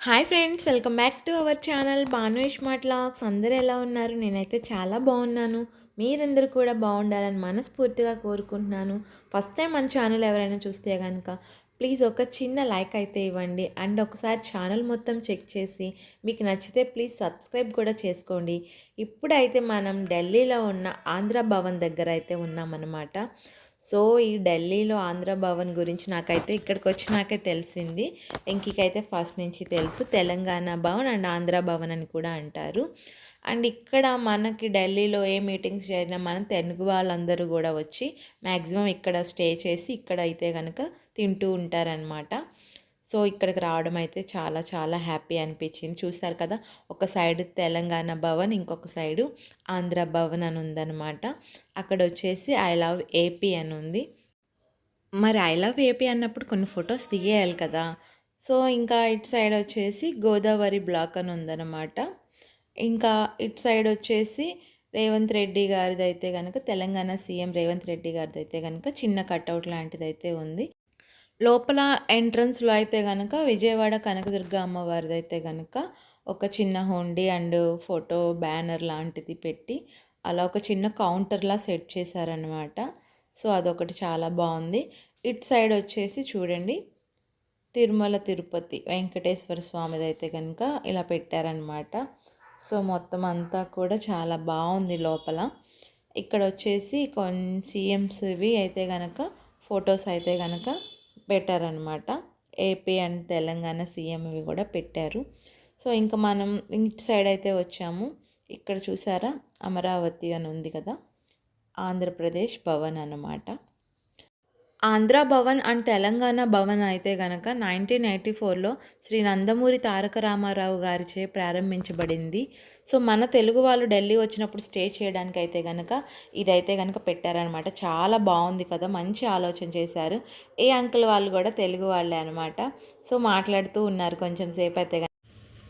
Hi friends, welcome back to our channel Bhanu smart logs. అందరూ ఎలా ఉన్నారు? నేనైతే చాలా బాగున్నాను. మీరందరూ కూడా బాగుండాలని మనస్ఫూర్తిగా కోరుకుంటున్నాను. ఫస్ట్ టైం మన ఛానల్ ఎవరైనా చూస్తే కనుక ప్లీజ్ ఒక చిన్న లైక్ అయితే ఇవ్వండి. అండ్ ఒకసారి ఛానల్ మొత్తం చెక్ చేసి మీకు నచ్చితే ప్లీజ్ సబ్స్క్రైబ్ కూడా చేసుకోండి. ఇప్పుడైతే మనం ఢిల్లీలో ఉన్న ఆంధ్ర భవన్ దగ్గర అయితే ఉన్నామన్నమాట. సో ఈ ఢిల్లీలో ఆంధ్ర భవన్ గురించి నాకైతే ఇక్కడికి వచ్చినాకే తెలిసింది. వెంకీకైతే ఫస్ట్ నుంచి తెలుసు. తెలంగాణ భవన్ అండ్ ఆంధ్ర భవన్ అని కూడా అంటారు. అండ్ ఇక్కడ మనకి ఢిల్లీలో ఏ మీటింగ్స్ జరిగినా మన తెలుగు వాళ్ళందరూ కూడా వచ్చి మ్యాక్సిమం ఇక్కడ స్టే చేసి ఇక్కడ అయితే కనుక తింటూ ఉంటారనమాట. సో ఇక్కడికి రావడం అయితే చాలా చాలా హ్యాపీ అనిపించింది. చూసారు కదా, ఒక సైడ్ తెలంగాణ భవన్, ఇంకొక సైడు ఆంధ్ర భవన్ అని ఉందన్నమాట. అక్కడ వచ్చేసి ఐ లవ్ ఏపీ అని ఉంది. మరి ఐ లవ్ ఏపీ అన్నప్పుడు కొన్ని ఫొటోస్ దిగేయాలి కదా. సో ఇంకా ఇటు సైడ్ వచ్చేసి గోదావరి బ్లాక్ అని ఉందన్నమాట. ఇంకా ఇటు సైడ్ వచ్చేసి రేవంత్ రెడ్డి గారిది అయితే కనుక, తెలంగాణ సీఎం రేవంత్ రెడ్డి గారిది అయితే కనుక చిన్న కట్అవుట్ లాంటిది అయితే ఉంది. లోపల ఎంట్రన్స్లో అయితే కనుక విజయవాడ కనకదుర్గ అమ్మవారిది అయితే కనుక ఒక చిన్న హుండీ అండ్ ఫోటో బ్యానర్ లాంటిది పెట్టి అలా ఒక చిన్న కౌంటర్లా సెట్ చేశారనమాట. సో అదొకటి చాలా బాగుంది. ఇటు సైడ్ వచ్చేసి చూడండి, తిరుమల తిరుపతి వెంకటేశ్వర స్వామిది అయితే కనుక ఇలా పెట్టారనమాట. సో మొత్తం అంతా కూడా చాలా బాగుంది లోపల. ఇక్కడ వచ్చేసి కొన్ని సీఎంస్వి అయితే కనుక ఫొటోస్ అయితే కనుక పెట్టారనమాట. ఏపీ అండ్ తెలంగాణ సీఎం ఇవి కూడా పెట్టారు. సో ఇంకా మనం ఇటు సైడ్ అయితే వచ్చాము. ఇక్కడ చూసారా, అమరావతి అని ఉంది కదా, ఆంధ్రప్రదేశ్ భవన్ అన్నమాట. ఆంధ్ర భవన్ అండ్ తెలంగాణ భవన్ అయితే కనుక 1984లో శ్రీ నందమూరి తారక రామారావు గారిచే ప్రారంభించబడింది. సో మన తెలుగు వాళ్ళు ఢిల్లీ వచ్చినప్పుడు స్టే చేయడానికి అయితే కనుక ఇదైతే కనుక పెట్టారనమాట. చాలా బాగుంది కదా, మంచి ఆలోచన చేశారు. ఏ అంకుల్ వాళ్ళు కూడా తెలుగు వాళ్ళే అనమాట. సో మాట్లాడుతూ ఉన్నారు కొంచెం సేపు అయితే.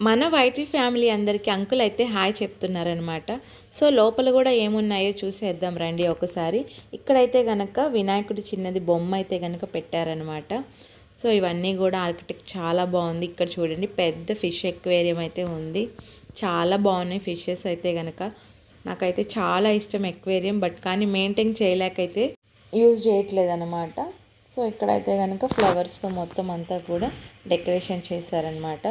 మన వైటీ ఫ్యామిలీ అందరికీ అంకుల్ అయితే హాయ్ చెప్తున్నారనమాట. సో లోపల కూడా ఏమున్నాయో చూసేద్దాం రండి ఒకసారి. ఇక్కడైతే కనుక వినాయకుడి చిన్నది బొమ్మ అయితే కనుక పెట్టారనమాట. సో ఇవన్నీ కూడా ఆర్కిటెక్ట్ చాలా బాగుంది. ఇక్కడ చూడండి, పెద్ద ఫిష్ ఎక్వేరియం అయితే ఉంది. చాలా బాగున్నాయి ఫిషెస్ అయితే కనుక. నాకైతే చాలా ఇష్టం ఎక్వేరియం, బట్ కానీ మెయింటైన్ చేయలేకైతే యూజ్ చేయట్లేదు అనమాట. సో ఇక్కడైతే కనుక ఫ్లవర్స్తో మొత్తం అంతా కూడా డెకరేషన్ చేశారనమాట.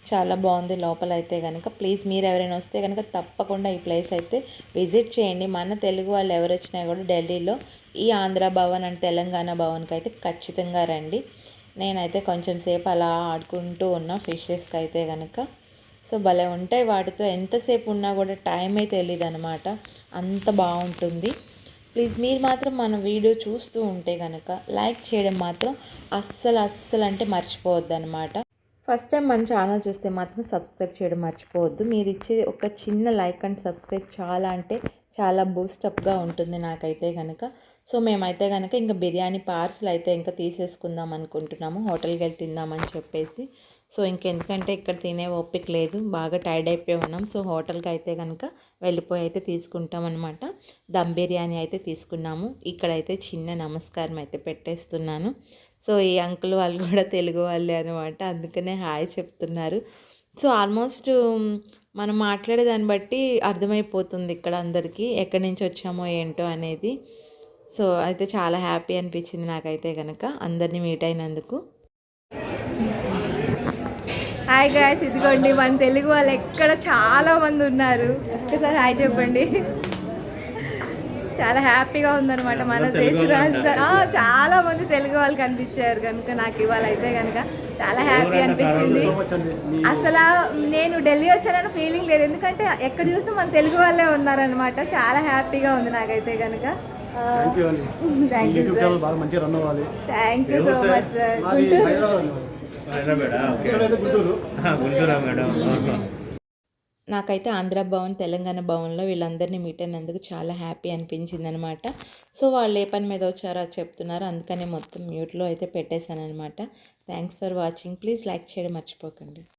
చాలా బాగుంది లోపల అయితే కనుక. ప్లీజ్ మీరు ఎవరైనా వస్తే కనుక తప్పకుండా ఈ ప్లేస్ అయితే విజిట్ చేయండి. మన తెలుగు వాళ్ళు ఎవరు వచ్చినా కూడా ఢిల్లీలో ఈ ఆంధ్ర భవన్ అండ్ తెలంగాణ భవన్కి అయితే ఖచ్చితంగా రండి. నేనైతే కొంచెం సేపు అలా ఆడుకుంటూ ఉన్నా ఫిషెస్కి అయితే కనుక. సో భలే ఉంటాయి, వాటితో ఎంతసేపు ఉన్నా కూడా టైమే తెలియదు అనమాట, అంత బాగుంటుంది. ప్లీజ్ మీరు మాత్రం మన వీడియో చూస్తూ ఉంటే కనుక లైక్ చేయడం మాత్రం అస్సలు అంటే మర్చిపోవద్దు అనమాట. ఫస్ట్ టైం మన ఛానల్ చూస్తే మాత్రం సబ్స్క్రైబ్ చేయడం మర్చిపోవద్దు. మీరు ఇచ్చే ఒక చిన్న లైక్ అండ్ సబ్స్క్రైబ్ చాలా అంటే చాలా బూస్టప్గా ఉంటుంది నాకైతే కనుక. సో మేమైతే కనుక ఇంకా బిర్యానీ పార్సల్ అయితే ఇంకా తీసేసుకుందాం అనుకుంటున్నాము, హోటల్కి వెళ్ళి తిందామని చెప్పేసి. సో ఇంకెందుకంటే ఇక్కడ తినే ఓపిక లేదు, బాగా టైర్డ్ అయిపోయి ఉన్నాం. సో హోటల్కి అయితే కనుక వెళ్ళిపోయి అయితే తీసుకుంటాం అనమాట. దమ్ బిర్యానీ అయితే తీసుకున్నాము. ఇక్కడైతే చిన్న నమస్కారం అయితే పెట్టేస్తున్నాను. సో ఈ అంకుల్ వాళ్ళు కూడా తెలుగు వాళ్ళే అనమాట, అందుకనే హాయ్ చెప్తున్నారు. సో ఆల్మోస్ట్ మనం మాట్లాడే దాన్ని బట్టి అర్థమైపోతుంది ఇక్కడ అందరికీ ఎక్కడి నుంచి వచ్చామో ఏంటో అనేది. సో అయితే చాలా హ్యాపీ అనిపించింది నాకైతే కనుక అందరినీ మీట్ అయినందుకు. హాయ్ గాయ్స్, ఇదిగోండి మన తెలుగు వాళ్ళు ఎక్కడ చాలా మంది ఉన్నారు. ఒకసారి హాయ్ చెప్పండి. చాలా హ్యాపీగా ఉందన్నమాట. మన దేశ రాజధాని చాలా మంది తెలుగు వాళ్ళు కనిపించారు కనుక నాకు ఇవాళ అయితే కనుక చాలా హ్యాపీ అనిపించింది. అసలు నేను ఢిల్లీ వచ్చానన్న ఫీలింగ్ లేదు, ఎందుకంటే ఎక్కడ చూస్తే మన తెలుగు వాళ్ళే ఉన్నారనమాట. చాలా హ్యాపీగా ఉంది నాకైతే కనుక. Thank you so much sir. నాకైతే ఆంధ్ర భవన్ తెలంగాణ భవన్లో వీళ్ళందరినీ మీట్ అయినందుకు చాలా హ్యాపీ అనిపించింది అనమాట. సో వాళ్ళు ఏ పని మీద వచ్చారో అది చెప్తున్నారు, అందుకనే మొత్తం మ్యూట్లో అయితే పెట్టేశాను అనమాట. Thanks for watching. Please like చేయడం మర్చిపోకండి.